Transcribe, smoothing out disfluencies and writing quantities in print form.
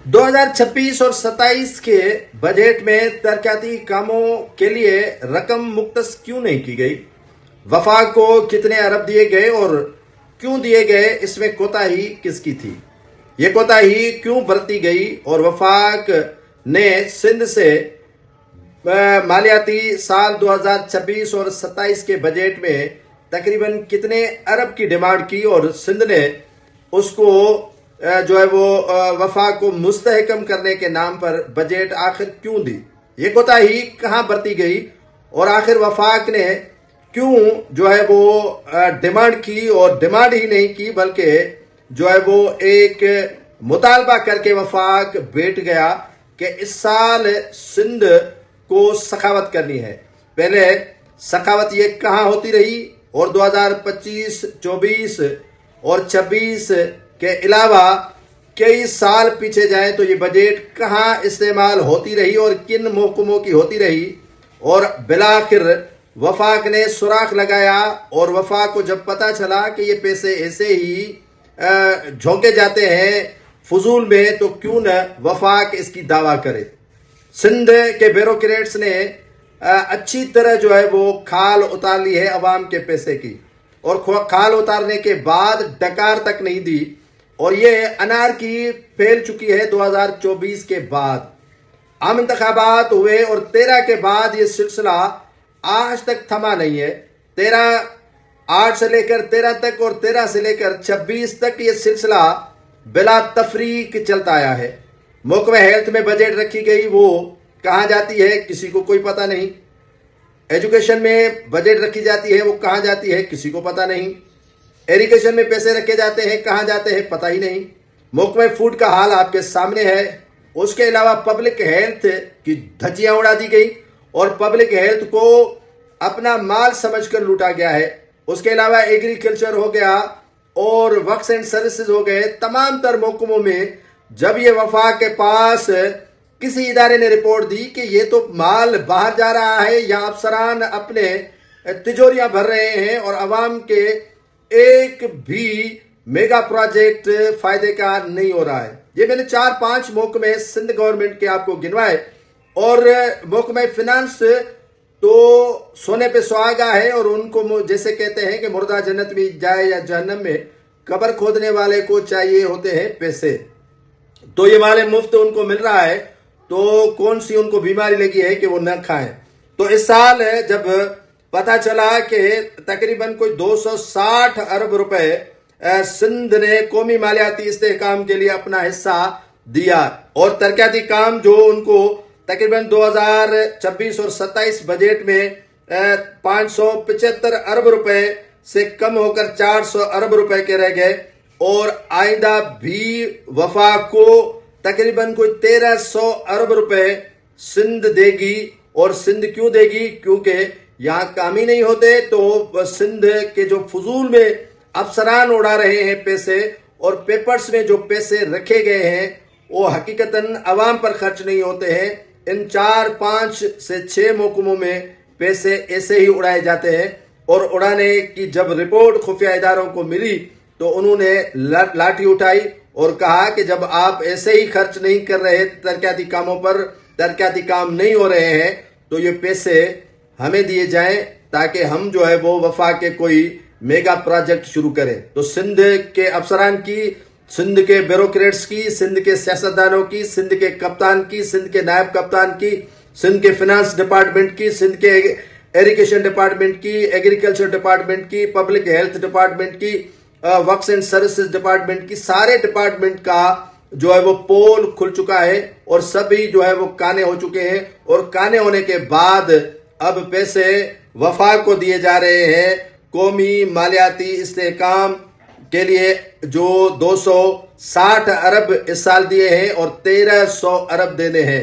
2026 और 27 के बजट में तरक्याती कामों के लिए रकम मुख्तस क्यों नहीं की गई? वफाक को कितने अरब दिए गए और क्यों दिए गए? इसमें कोताही किसकी थी? ये कोताही क्यों बरती गई और वफाक ने सिंध से मालियाती साल 2026 और 27 के बजट में तकरीबन कितने अरब की डिमांड की और सिंध ने उसको जो है वो वफाक को मुस्तहकम करने के नाम पर बजट आखिर क्यों दी? ये कोताही कहाँ बरती गई और आखिर वफाक ने क्यों जो है वो डिमांड की और डिमांड ही नहीं की बल्कि जो है वो एक मुतालबा करके वफाक बैठ गया कि इस साल सिंध को सखावत करनी है। पहले सखावत ये कहाँ होती रही और 2025, 24 और 26 के अलावा कई साल पीछे जाएं तो ये बजट कहाँ इस्तेमाल होती रही और किन महकमों की होती रही। और बिलाखिर वफाक ने सुराख लगाया और वफाक को जब पता चला कि ये पैसे ऐसे ही झोंके जाते हैं फजूल में, तो क्यों न वफाक इसकी दावा करे। सिंध के ब्यूरोक्रेट्स ने अच्छी तरह जो है वो खाल उतार ली है अवाम के पैसे की और खाल उतारने के बाद डकार तक नहीं दी और ये अनार की फैल चुकी है। 2024 के बाद आम इंतखाबात हुए और 13 के बाद ये सिलसिला आज तक थमा नहीं है। 8 से लेकर 13 तक और 13 से लेकर 26 तक ये सिलसिला बिला तफरीक चलता आया है। महकमा हेल्थ में बजट रखी गई, वो कहाँ जाती है किसी को कोई पता नहीं। एजुकेशन में बजट रखी जाती है, वो कहाँ जाती है किसी को पता नहीं। इरिगेशन में पैसे रखे जाते हैं, कहाँ जाते हैं पता ही नहीं। महकमा फूड का हाल आपके सामने है। उसके अलावा पब्लिक हेल्थ की धज्जियां उड़ा दी गई और पब्लिक हेल्थ को अपना माल समझकर लूटा गया है। उसके अलावा एग्रीकल्चर हो गया और वर्क्स एंड सर्विसेज हो गए। तमाम तर महकमों में जब ये वफाक के पास किसी इदारे ने रिपोर्ट दी कि ये तो माल बाहर जा रहा है या अफसरान अपने तिजोरियां भर रहे हैं और अवाम के एक भी मेगा प्रोजेक्ट फायदे का नहीं हो रहा है। ये मैंने 4-5 महकमे सिंध गवर्नमेंट के आपको गिनवाए और महकमा फिनांस तो सोने पे सुहागा है और उनको जैसे कहते हैं कि मुर्दा जन्नत में जाए या जहन्नम में, कब्र खोदने वाले को चाहिए होते हैं पैसे। तो ये वाले मुफ्त उनको मिल रहा है तो कौन सी उनको बीमारी लगी है कि वो न खाएं। तो इस साल जब पता चला कि तकरीबन कोई 260 अरब रुपए सिंध ने कौमी मालियाती इस्तेहकाम के लिए अपना हिस्सा दिया और तरक्याती काम जो उनको तकरीबन 2026 और 27 बजट में 575 अरब रुपए से कम होकर 400 अरब रुपए के रह गए और आइंदा भी वफाक को तकरीबन कोई 1300 अरब रुपए सिंध देगी। और सिंध क्यों देगी? क्योंकि यहाँ काम ही नहीं होते तो सिंध के जो फजूल में अफसरान उड़ा रहे हैं पैसे और पेपर्स में जो पैसे रखे गए हैं वो हकीकतन अवाम पर खर्च नहीं होते हैं। इन 4, 5 से 6 महकमों में पैसे ऐसे ही उड़ाए जाते हैं और उड़ाने की जब रिपोर्ट खुफिया इदारों को मिली तो उन्होंने लाठी उठाई और कहा कि जब आप ऐसे ही खर्च नहीं कर रहे तरक्याती कामों पर, तरक्याती काम नहीं हो रहे हैं तो ये पैसे हमें दिए जाएं ताकि हम जो है वो वफा के कोई मेगा प्रोजेक्ट शुरू करें। तो सिंध के अफसरान की, सिंध के ब्यूरोक्रेट्स की, सिंध के सियासतदानों की, सिंध के कप्तान की, सिंध के नायब कप्तान की, सिंध के फिनांस डिपार्टमेंट की, सिंध के इरिगेशन डिपार्टमेंट की, एग्रीकल्चर डिपार्टमेंट की, पब्लिक हेल्थ डिपार्टमेंट की, वर्क्स एंड सर्विसेज डिपार्टमेंट की, सारे डिपार्टमेंट का जो है वो पोल खुल चुका है और सभी जो है वो काने हो चुके हैं और काने होने के बाद अब पैसे वफाक को दिए जा रहे हैं कौमी मालियाती इस्तेहकाम के लिए जो 260 अरब इस साल दिए हैं और 1300 अरब देने हैं।